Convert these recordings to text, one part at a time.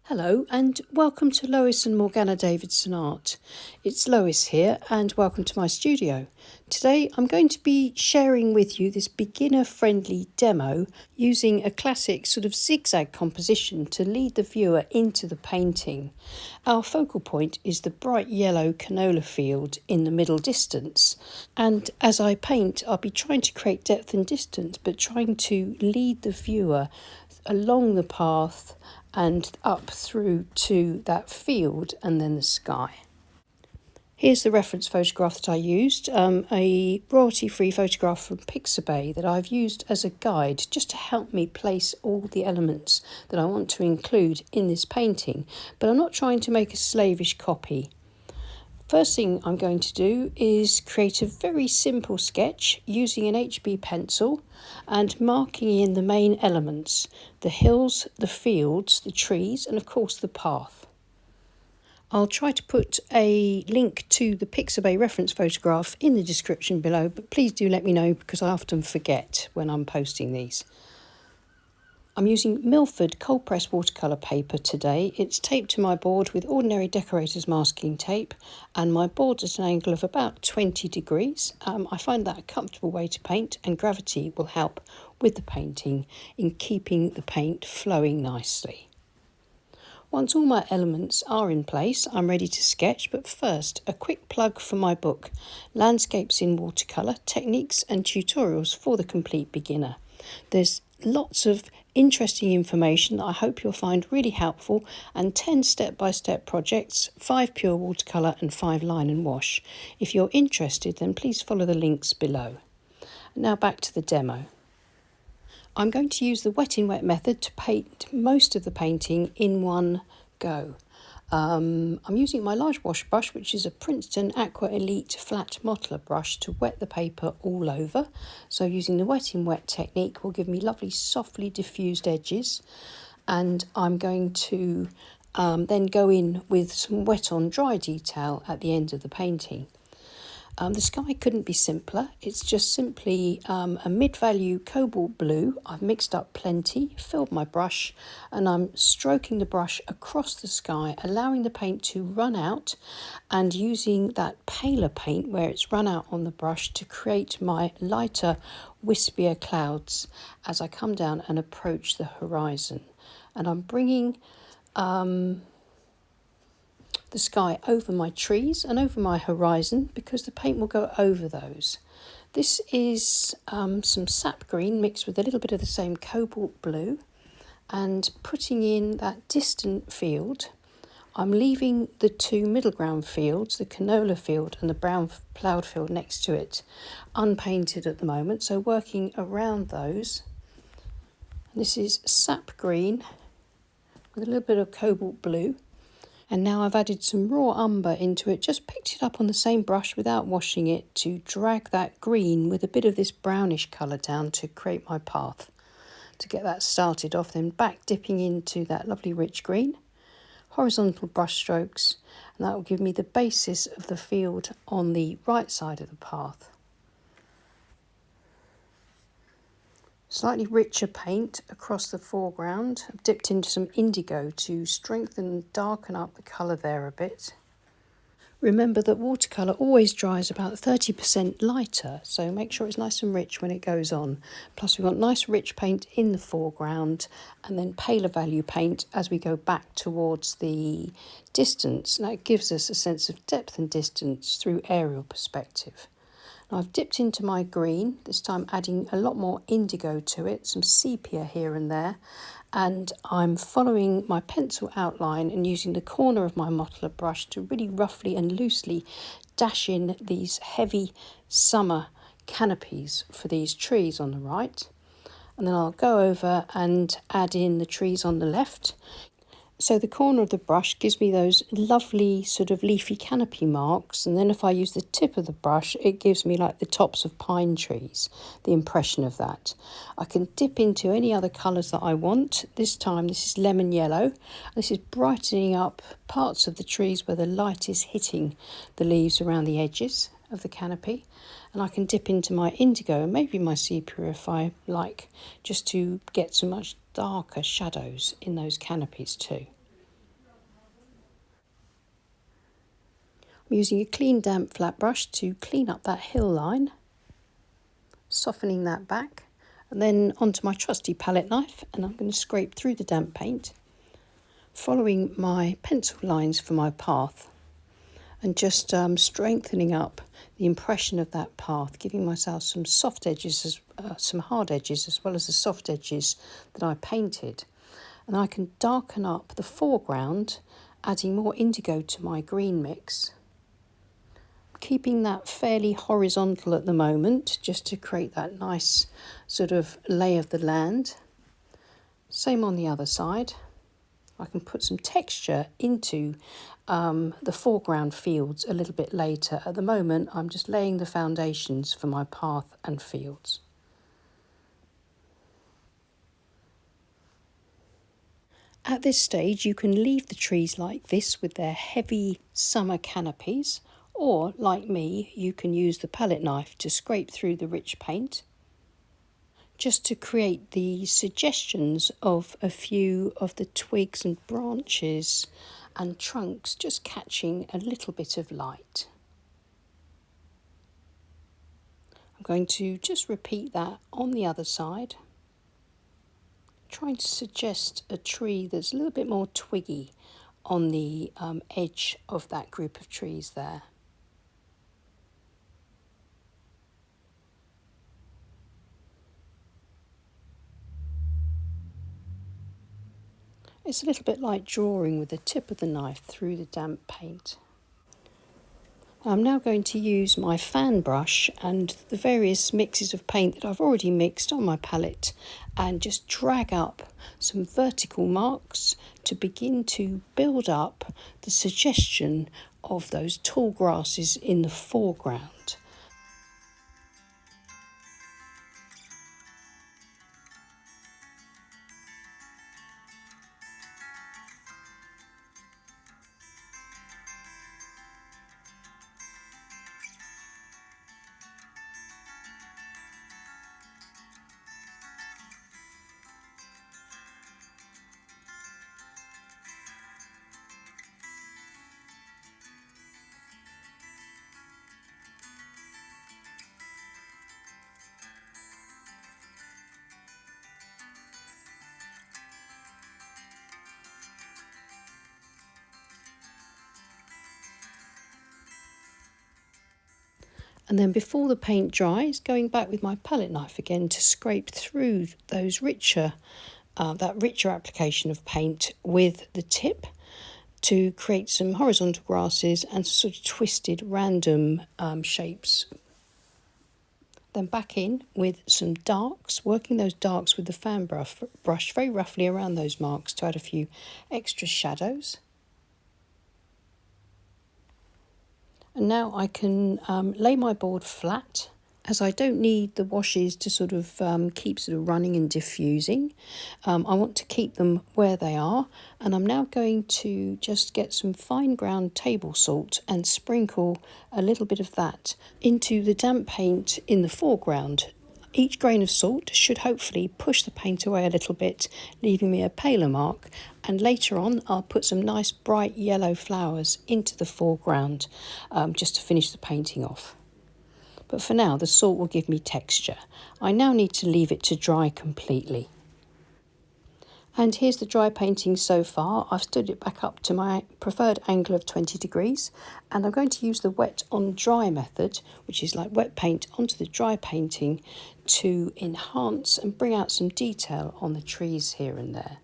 Hello and welcome to Lois and Morgana Davidson Art. It's Lois here and welcome to my studio. Today I'm going to be sharing with you this beginner-friendly demo using a classic sort of zigzag composition to lead the viewer into the painting. Our focal point is the bright yellow canola field in the middle distance, and as I paint I'll be trying to create depth and distance but trying to lead the viewer along the path and up through to that field and then the sky. Here's the reference photograph that I used, a royalty-free photograph from Pixabay that I've used as a guide just to help me place all the elements that I want to include in this painting, but I'm not trying to make a slavish copy. First thing I'm going to do is create a very simple sketch using an HB pencil and marking in the main elements, the hills, the fields, the trees and of course the path. I'll try to put a link to the Pixabay reference photograph in the description below, but please do let me know because I often forget when I'm posting these. I'm using Milford cold press watercolour paper today. It's taped to my board with ordinary decorator's masking tape and my board's at an angle of about 20 degrees. I find that a comfortable way to paint, and gravity will help with the painting in keeping the paint flowing nicely. Once all my elements are in place, I'm ready to sketch, but first a quick plug for my book, Landscapes in Watercolour, Techniques and Tutorials for the Complete Beginner. There's lots of interesting information that I hope you'll find really helpful, and 10 step-by-step projects, 5 pure watercolour and 5 line and wash. If you're interested, then please follow the links below. Now back to the demo. I'm going to use the wet in wet method to paint most of the painting in one go. I'm using my large wash brush, which is a Princeton Aqua Elite flat modeler brush, to wet the paper all over. So using the wet in wet technique will give me lovely softly diffused edges, and I'm going to then go in with some wet on dry detail at the end of the painting. The sky couldn't be simpler. It's just simply a mid-value cobalt blue. I've mixed up plenty, filled my brush, and I'm stroking the brush across the sky, allowing the paint to run out, and using that paler paint where it's run out on the brush to create my lighter, wispier clouds as I come down and approach the horizon. And I'm bringing the sky over my trees and over my horizon because the paint will go over those. This is some sap green mixed with a little bit of the same cobalt blue, and putting in that distant field. I'm leaving the two middle ground fields, the canola field and the brown ploughed field next to it, unpainted at the moment, so working around those. This is sap green with a little bit of cobalt blue. And now I've added some raw umber into it, just picked it up on the same brush without washing it to drag that green with a bit of this brownish colour down to create my path. To get that started off, then back dipping into that lovely rich green, horizontal brush strokes, and that will give me the basis of the field on the right side of the path. Slightly richer paint across the foreground. I've dipped into some indigo to strengthen and darken up the colour there a bit. Remember that watercolour always dries about 30% lighter, so make sure it's nice and rich when it goes on. Plus we want nice rich paint in the foreground and then paler value paint as we go back towards the distance. Now it gives us a sense of depth and distance through aerial perspective. Now I've dipped into my green, this time adding a lot more indigo to it, some sepia here and there, and I'm following my pencil outline and using the corner of my modeler brush to really roughly and loosely dash in these heavy summer canopies for these trees on the right. And then I'll go over and add in the trees on the left. So the corner of the brush gives me those lovely sort of leafy canopy marks, and then if I use the tip of the brush it gives me like the tops of pine trees, the impression of that. I can dip into any other colours that I want. This time this is lemon yellow. This is brightening up parts of the trees where the light is hitting the leaves around the edges of the canopy, and I can dip into my indigo and maybe my sepia if I like, just to get some much darker shadows in those canopies too. I'm using a clean damp flat brush to clean up that hill line, softening that back, and then onto my trusty palette knife, and I'm going to scrape through the damp paint, following my pencil lines for my path, and just strengthening up the impression of that path, giving myself some soft edges, some hard edges, as well as the soft edges that I painted. And I can darken up the foreground, adding more indigo to my green mix, keeping that fairly horizontal at the moment, just to create that nice sort of lay of the land. Same on the other side. I can put some texture into the foreground fields a little bit later. At the moment, I'm just laying the foundations for my path and fields. At this stage, you can leave the trees like this with their heavy summer canopies, or, like me, you can use the palette knife to scrape through the rich paint, just to create the suggestions of a few of the twigs and branches and trunks just catching a little bit of light. I'm going to just repeat that on the other side, trying to suggest a tree that's a little bit more twiggy on the edge of that group of trees there. It's a little bit like drawing with the tip of the knife through the damp paint. I'm now going to use my fan brush and the various mixes of paint that I've already mixed on my palette and just drag up some vertical marks to begin to build up the suggestion of those tall grasses in the foreground. And then before the paint dries, going back with my palette knife again to scrape through those that richer application of paint with the tip to create some horizontal grasses and sort of twisted random shapes. Then back in with some darks, working those darks with the fan brush very roughly around those marks to add a few extra shadows. And now I can lay my board flat, as I don't need the washes to sort of keep sort of running and diffusing. I want to keep them where they are, and I'm now going to just get some fine ground table salt and sprinkle a little bit of that into the damp paint in the foreground. Each grain of salt should hopefully push the paint away a little bit, leaving me a paler mark, and later on I'll put some nice bright yellow flowers into the foreground just to finish the painting off. But for now the salt will give me texture. I now need to leave it to dry completely. And here's the dry painting so far. I've stood it back up to my preferred angle of 20 degrees, and I'm going to use the wet on dry method, which is like wet paint onto the dry painting, to enhance and bring out some detail on the trees here and there.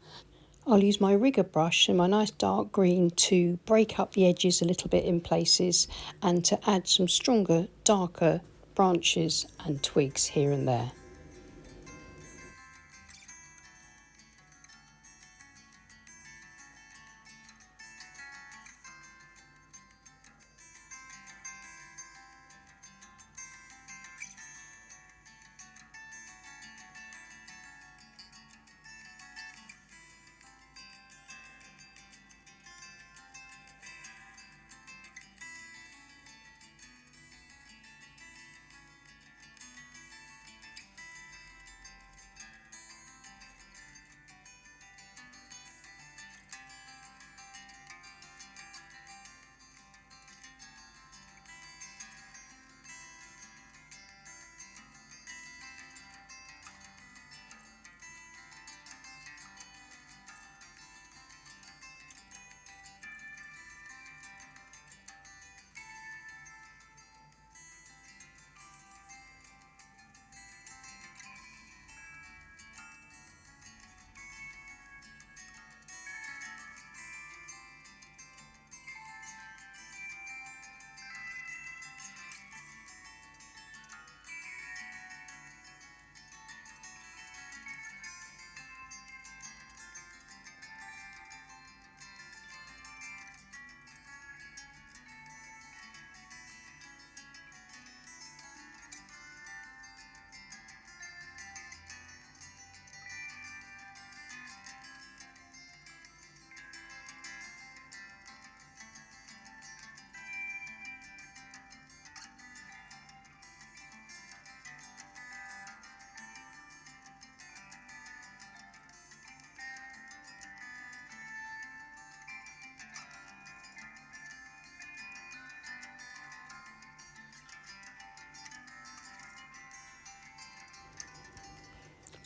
I'll use my rigger brush and my nice dark green to break up the edges a little bit in places and to add some stronger, darker branches and twigs here and there.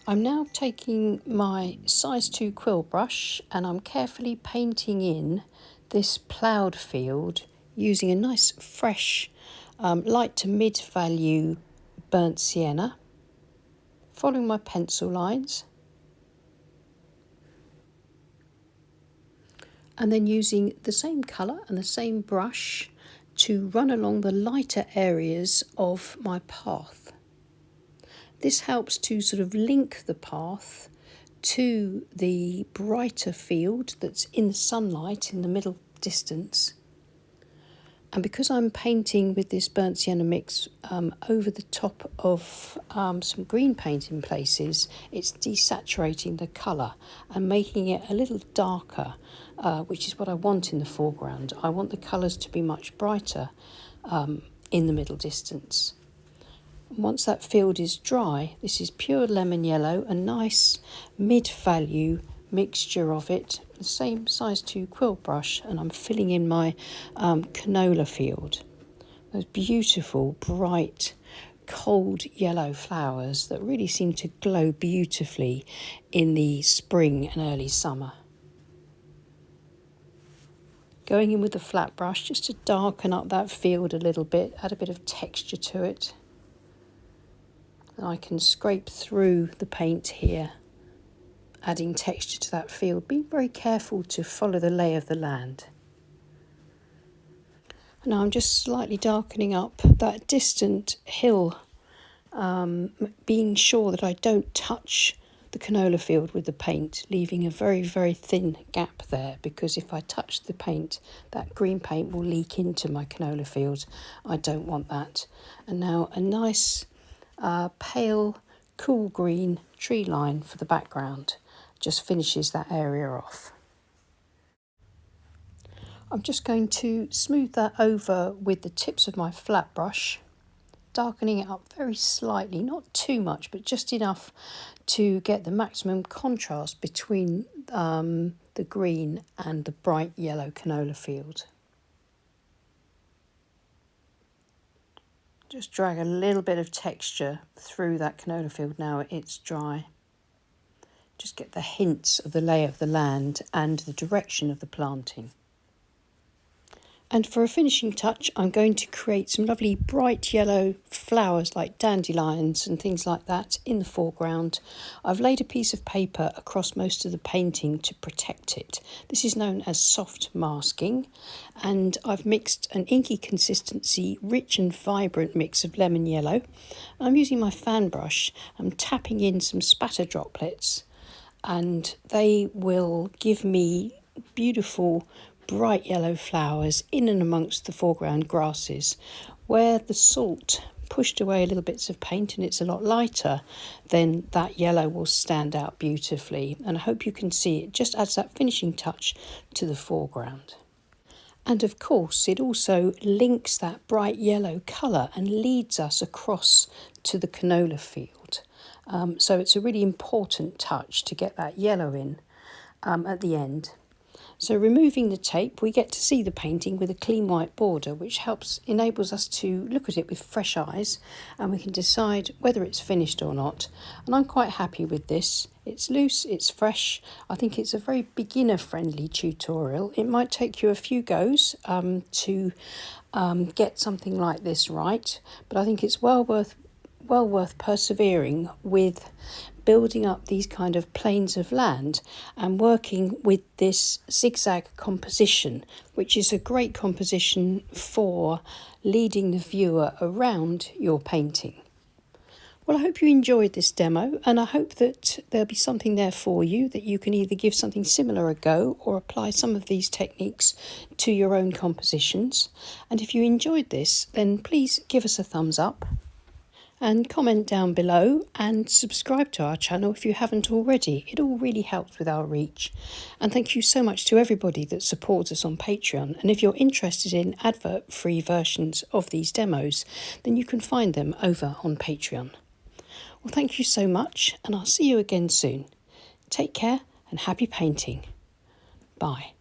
I'm now taking my size 2 quill brush and I'm carefully painting in this ploughed field using a nice fresh light to mid value burnt sienna, following my pencil lines and then using the same colour and the same brush to run along the lighter areas of my path. This helps to sort of link the path to the brighter field that's in the sunlight in the middle distance. And because I'm painting with this burnt sienna mix over the top of some green paint in places, it's desaturating the colour and making it a little darker, which is what I want in the foreground. I want the colours to be much brighter in the middle distance. Once that field is dry, this is pure lemon yellow, a nice mid-value mixture of it, the same size 2 quill brush, and I'm filling in my canola field. Those beautiful, bright, cold yellow flowers that really seem to glow beautifully in the spring and early summer. Going in with the flat brush just to darken up that field a little bit, add a bit of texture to it. And I can scrape through the paint here, adding texture to that field. Be very careful to follow the lay of the land. And now I'm just slightly darkening up that distant hill, being sure that I don't touch the canola field with the paint, leaving a very, very thin gap there, because if I touch the paint, that green paint will leak into my canola field. I don't want that. And now a nice pale, cool green tree line for the background just finishes that area off. I'm just going to smooth that over with the tips of my flat brush, darkening it up very slightly, not too much, but just enough to get the maximum contrast between the green and the bright yellow canola field. Just drag a little bit of texture through that canola field now it's dry. Just get the hints of the lay of the land and the direction of the planting. And for a finishing touch, I'm going to create some lovely bright yellow flowers like dandelions and things like that in the foreground. I've laid a piece of paper across most of the painting to protect it. This is known as soft masking, and I've mixed an inky consistency, rich and vibrant mix of lemon yellow. I'm using my fan brush. I'm tapping in some spatter droplets, and they will give me beautiful bright yellow flowers in and amongst the foreground grasses. Where the salt pushed away a little bits of paint and it's a lot lighter, then that yellow will stand out beautifully, and I hope you can see it just adds that finishing touch to the foreground. And of course it also links that bright yellow colour and leads us across to the canola field. So it's a really important touch to get that yellow in at the end. So removing the tape, we get to see the painting with a clean white border, which enables us to look at it with fresh eyes, and we can decide whether it's finished or not. And I'm quite happy with this. It's loose, it's fresh. I think it's a very beginner-friendly tutorial. It might take you a few goes to get something like this right, but I think it's well worth persevering with building up these kind of planes of land and working with this zigzag composition, which is a great composition for leading the viewer around your painting. Well, I hope you enjoyed this demo, and I hope that there'll be something there for you that you can either give something similar a go or apply some of these techniques to your own compositions. And if you enjoyed this, then please give us a thumbs up and comment down below and subscribe to our channel if you haven't already. It all really helps with our reach. And thank you so much to everybody that supports us on Patreon. And if you're interested in advert-free versions of these demos, then you can find them over on Patreon. Well, thank you so much, and I'll see you again soon. Take care and happy painting. Bye.